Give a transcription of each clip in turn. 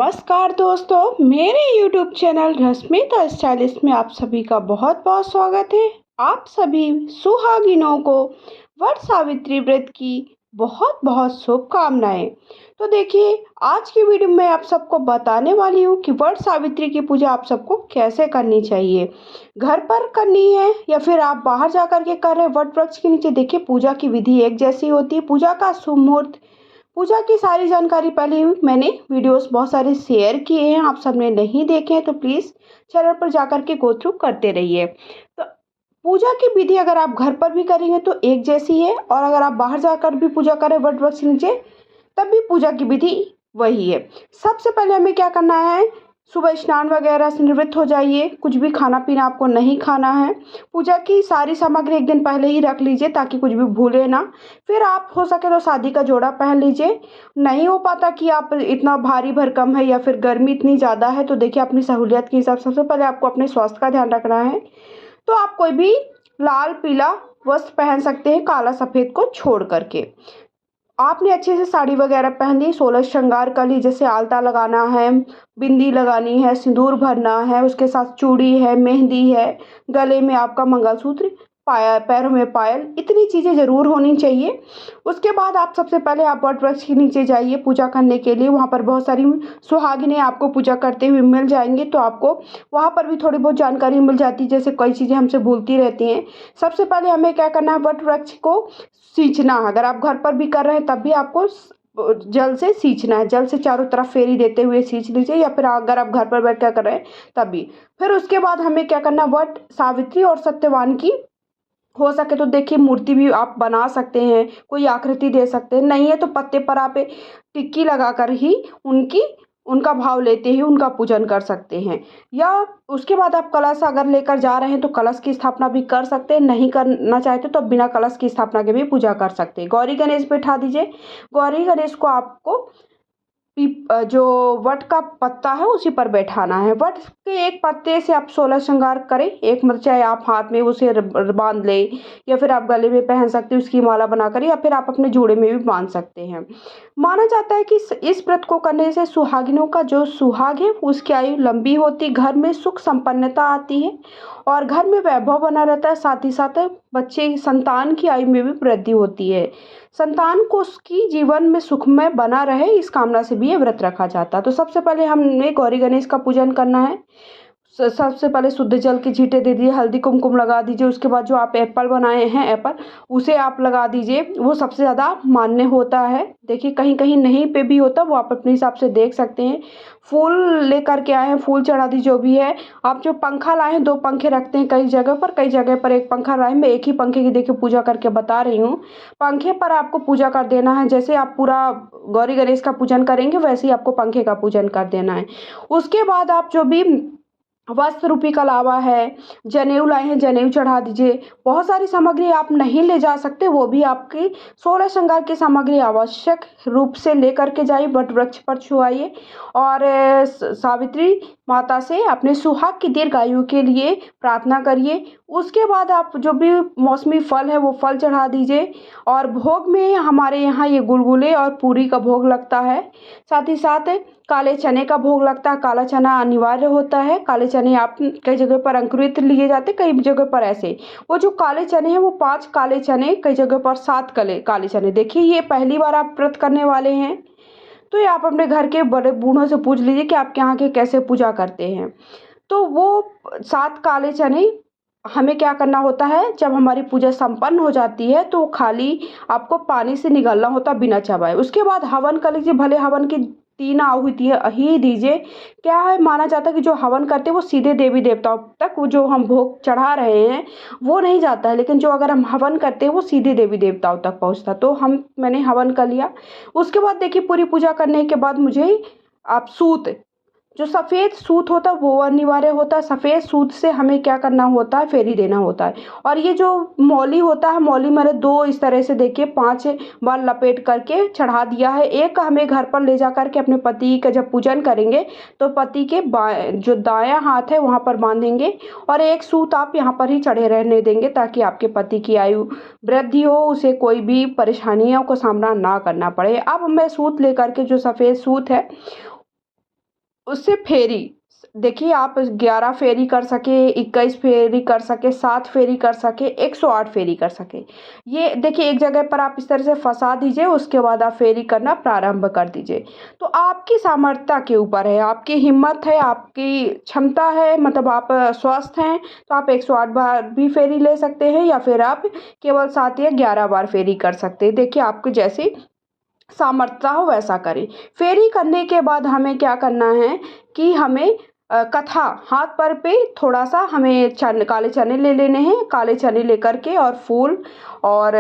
नमस्कार दोस्तों, मेरे YouTube चैनल रश्मिता स्टाइलिश में आप सभी का बहुत बहुत स्वागत है। आप सभी सुहागिनों को वट सावित्री व्रत की बहुत बहुत शुभकामनाएं। तो देखिए, आज की वीडियो में आप सबको बताने वाली हूँ कि वट सावित्री की पूजा आप सबको कैसे करनी चाहिए। घर पर करनी है या फिर आप बाहर जा कर के कर रहे हैं वट वृक्ष के नीचे। देखिए, पूजा की विधि एक जैसी होती है। पूजा का शुभ मुहूर्त, पूजा की सारी जानकारी पहले मैंने वीडियोस बहुत सारे शेयर किए हैं, आप सबने नहीं देखे हैं तो प्लीज़ चैनल पर जाकर के गो थ्रू करते रहिए। तो पूजा की विधि अगर आप घर पर भी करेंगे तो एक जैसी है, और अगर आप बाहर जाकर भी पूजा करें वट वृक्ष के नीचे तब भी पूजा की विधि वही है। सबसे पहले हमें क्या करना है, सुबह स्नान वगैरह से निवृत्त हो जाइए। कुछ भी खाना पीना आपको नहीं खाना है। पूजा की सारी सामग्री एक दिन पहले ही रख लीजिए ताकि कुछ भी भूले ना। फिर आप हो सके तो शादी का जोड़ा पहन लीजिए। नहीं हो पाता कि आप इतना भारी भरकम है या फिर गर्मी इतनी ज़्यादा है, तो देखिए अपनी सहूलियत के हिसाब से सबसे पहले आपको अपने स्वास्थ्य का ध्यान रखना है। तो आप कोई भी लाल पीला वस्त्र पहन सकते हैं, काला सफ़ेद को छोड़ करके। आपने अच्छे से साड़ी वगैरह पहन ली, 16 श्रृंगार कर ली, जैसे आलता लगाना है, बिंदी लगानी है, सिंदूर भरना है, उसके साथ चूड़ी है, मेहंदी है, गले में आपका मंगलसूत्र, पाया पैरों में पायल, इतनी चीज़ें ज़रूर होनी चाहिए। उसके बाद आप सबसे पहले आप वट वृक्ष के नीचे जाइए पूजा करने के लिए। वहाँ पर बहुत सारी सुहागिनें आपको पूजा करते हुए मिल जाएंगी, तो आपको वहाँ पर भी थोड़ी बहुत जानकारी मिल जाती है, जैसे कई चीज़ें हमसे भूलती रहती हैं। सबसे पहले हमें क्या करना है, वट वृक्ष को सींचना है। अगर आप घर पर भी कर रहे हैं तब भी आपको जल से सींचना है। जल से चारों तरफ फेरी देते हुए सींच लीजिए, या फिर अगर आप घर पर बैठ कर कर रहे हैं तब भी। फिर उसके बाद हमें क्या करना, वट सावित्री और सत्यवान की हो सके तो देखिए मूर्ति भी आप बना सकते हैं, कोई आकृति दे सकते हैं। नहीं है तो पत्ते पर आप टिक्की लगा कर ही उनका भाव लेते ही उनका पूजन कर सकते हैं। या उसके बाद आप कलश अगर लेकर जा रहे हैं तो कलश की स्थापना भी कर सकते हैं। नहीं करना चाहते तो बिना कलश की स्थापना के भी पूजा कर सकते हैं। गौरी गणेश बैठा दीजिए। गौरी गणेश को आपको जो वट का पत्ता है उसी पर बैठाना है। वट के एक पत्ते से आप 16 श्रृंगार करें। एक चाहे आप हाथ में उसे बांध ले, या फिर आप गले में पहन सकते हैं उसकी माला बनाकर, या फिर आप अपने जूड़े में भी बांध सकते हैं। माना जाता है कि इस व्रत को करने से सुहागिनों का जो सुहाग है उसकी आयु लंबी होती, घर में सुख संपन्नता आती है और घर में वैभव बना रहता है। साथ ही साथ बच्चे संतान की आयु में भी वृद्धि होती है। संतान को उसकी जीवन में सुखमय बना रहे, इस कामना से भी ये व्रत रखा जाता है। तो सबसे पहले हमने गौरी गणेश का पूजन करना है। सबसे पहले शुद्ध जल की छींटे दे दिए, हल्दी कुमकुम लगा दीजिए। उसके बाद जो आप एप्पल बनाए हैं एप्पल, उसे आप लगा दीजिए। वो सबसे ज़्यादा मान्य होता है। देखिए कहीं कहीं नहीं पे भी होता, वो आप अपने हिसाब से देख सकते हैं। फूल लेकर के आए हैं, फूल चढ़ा दीजिए। जो भी है, आप जो पंखा लाए हैं, 2 पंखे रखते हैं कई जगह पर, कई जगह पर एक पंखा लाए। मैं एक ही पंखे की देखिए पूजा करके बता रही हूँ। पंखे पर आपको पूजा कर देना है। जैसे आप पूरा गौरी गणेश का पूजन करेंगे वैसे ही आपको पंखे का पूजन कर देना है। उसके बाद आप जो भी वस्त्र रूपी कलावा है, जनेऊ लाए हैं, जनेऊ चढ़ा दीजिए। बहुत सारी सामग्री आप नहीं ले जा सकते, वो भी आपकी 16 श्रृंगार की सामग्री आवश्यक रूप से लेकर के जाइए, वट वृक्ष पर छुआइए और सावित्री माता से अपने सुहाग की दीर्घायु के लिए प्रार्थना करिए। उसके बाद आप जो भी मौसमी फल है वो फल चढ़ा दीजिए। और भोग में हमारे यहाँ ये गुलगुले और पूरी का भोग लगता है। साथ ही साथ काले चने का भोग लगता है। काला चना अनिवार्य होता है। काले चने आप कई जगह पर अंकुरित लिए जाते, कई जगह पर ऐसे। वो जो काले चने हैं वो 5 काले चने, कई जगह पर 7 काले चने। देखिए ये पहली बार आप व्रत करने वाले हैं तो ये आप अपने घर के बड़े बूढ़ों से पूछ लीजिए कि आपके यहाँ के कैसे पूजा करते हैं। तो वो 7 काले चने हमें क्या करना होता है, जब हमारी पूजा संपन्न हो जाती है तो खाली आपको पानी से निगलना होता बिना चबाए। उसके बाद हवन कर लीजिए। भले हवन की 3 आहुति ही दीजिए। क्या है, माना जाता है कि जो हवन करते हैं वो सीधे देवी देवताओं तक, वो जो हम भोग चढ़ा रहे हैं वो नहीं जाता है, लेकिन जो अगर हम हवन करते हैं वो सीधे देवी देवताओं तक पहुंचता। तो मैंने हवन कर लिया। उसके बाद देखिए पूरी पूजा करने के बाद मुझे आप सूत, जो सफ़ेद सूत होता है वो अनिवार्य होता है। सफ़ेद सूत से हमें क्या करना होता है, फेरी देना होता है। और ये जो मौली होता है, मौली मैंने 2 इस तरह से देखिए 5 बार लपेट करके चढ़ा दिया है। एक हमें घर पर ले जा कर के अपने पति का जब पूजन करेंगे तो पति के जो दायां हाथ है वहाँ पर बांधेंगे, और एक सूत आप यहाँ पर ही चढ़े रहने देंगे ताकि आपके पति की आयु वृद्धि हो, उसे कोई भी परेशानियों का सामना ना करना पड़े। अब मैं सूत लेकर के, जो सफ़ेद सूत है उससे फेरी देखिए, आप 11 फेरी कर सके, 21 फेरी कर सके, 7 फेरी कर सके, 108 फेरी कर सके। ये देखिए, एक जगह पर आप इस तरह से फंसा दीजिए, उसके बाद आप फेरी करना प्रारंभ कर दीजिए। तो आपकी सामर्थ्य के ऊपर है, आपकी हिम्मत है, आपकी क्षमता है, मतलब आप स्वस्थ हैं तो आप 108 बार भी फेरी ले सकते हैं, या फिर आप केवल 7 या 11 बार फेरी कर सकते हैं। देखिए, आपकी जैसी सामर्थ्य हो वैसा करें। फेरी करने के बाद हमें क्या करना है कि हमें कथा हाथ पर पे थोड़ा-सा हमें काले चने ले लेने हैं। काले चने लेकर के और फूल और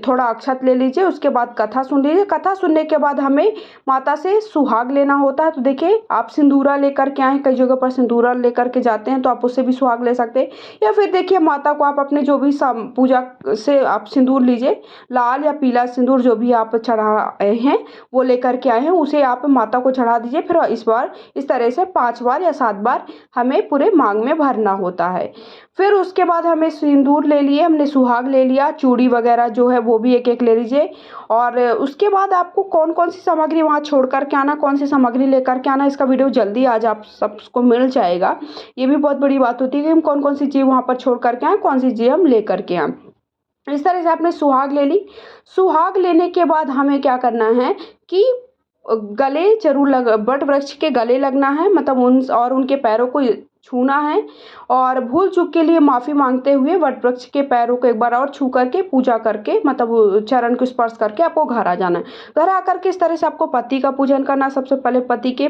थोड़ा अक्षत ले लीजिए। उसके बाद कथा सुन लीजिए। कथा सुनने के बाद हमें माता से सुहाग लेना होता है। तो देखिए, आप सिंदूरा लेकर के आएँ, कई जगह पर सिंदूरा लेकर के जाते हैं, तो आप उससे भी सुहाग ले सकते हैं। या फिर देखिए, माता को आप अपने जो भी पूजा से आप सिंदूर लीजिए, लाल या पीला सिंदूर जो भी आप चढ़ाए हैं वो लेकर के आए हैं, उसे आप माता को चढ़ा दीजिए। फिर इस बार इस तरह से 5 बार या 7 बार हमें पूरे मांग में भरना होता है। फिर उसके बाद हमें सिंदूर ले लिए, हमने सुहाग ले लिया, चूड़ी वगैरह जो है वो भी एक-एक ले लीजिए। और उसके बाद आपको कौन-कौन सी सामग्री वहाँ छोड़ कर के आना, कौन सी सामग्री लेकर के आना, इसका वीडियो जल्दी आज आप सबको मिल जाएगा। ये भी बहुत बड़ी बात होती है कि हम कौन-कौन सी चीज़ वहाँ पर छोड़ कर के आएँ, कौन सी चीज़ हम ले कर के आएँ। इस तरह से आपने सुहाग ले ली। सुहाग लेने के बाद हमें क्या करना है कि गले ज़रूर वट वृक्ष के गले लगना है, मतलब उनके पैरों को छूना है, और भूल चूक के लिए माफ़ी मांगते हुए वट वृक्ष के पैरों को एक बार और छू करके पूजा करके, मतलब चरण को स्पर्श करके आपको घर आ जाना है। घर आकर के इस तरह से आपको पति का पूजन करना है। सबसे पहले पति के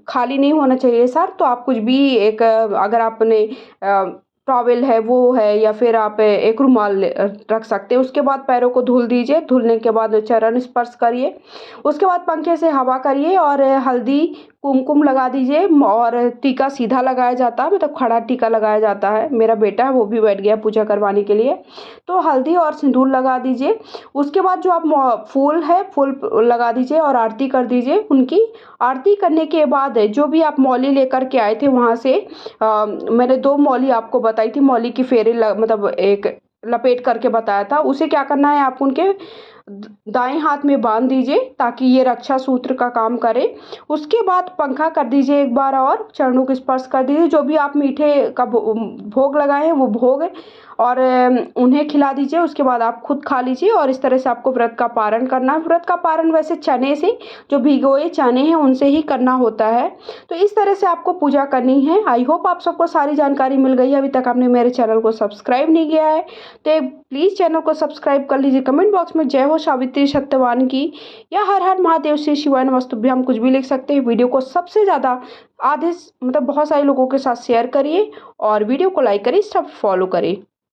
खाली नहीं होना चाहिए सर, तो आप कुछ भी एक अगर आपने टॉवेल है वो है, या फिर आप एक रुमाल रख सकते हैं। उसके बाद पैरों को धुल दीजिए। धुलने के बाद चरण स्पर्श करिए। उसके बाद पंखे से हवा करिए और हल्दी कुमकुम लगा दीजिए, और टीका सीधा लगाया जाता है, मतलब खड़ा टीका लगाया जाता है। मेरा बेटा है वो भी बैठ गया पूजा करवाने के लिए, तो हल्दी और सिंदूर लगा दीजिए। उसके बाद जो आप फूल है फूल लगा दीजिए और आरती कर दीजिए। उनकी आरती करने के बाद जो भी आप मौली लेकर के आए थे वहाँ से, मैंने 2 मौली आपको बताई थी, मौली की फेरे मतलब एक लपेट करके बताया था। उसे क्या करना है, आप उनके दाएं हाथ में बांध दीजिए ताकि ये रक्षा सूत्र का काम करे। उसके बाद पंखा कर दीजिए एक बार और चरणों को स्पर्श कर दीजिए। जो भी आप मीठे का भोग लगाए हैं वो भोग और उन्हें खिला दीजिए। उसके बाद आप खुद खा लीजिए, और इस तरह से आपको व्रत का पारण करना है। व्रत का पारण वैसे चने से, जो भिगोए चने हैं उनसे ही करना होता है। तो इस तरह से आपको पूजा करनी है। आई होप आप सबको सारी जानकारी मिल गई है। अभी तक आपने मेरे चैनल को सब्सक्राइब नहीं किया है तो प्लीज़ चैनल को सब्सक्राइब कर लीजिए। कमेंट बॉक्स में जय हो सावित्री सत्यवान की या हर हर महादेव श्री शिवाय नमस्तुभ्यम कुछ भी लिख सकते हैं। वीडियो को सबसे ज़्यादा आधे मतलब बहुत सारे लोगों के साथ शेयर करिए और वीडियो को लाइक करिए, सब फॉलो करिए।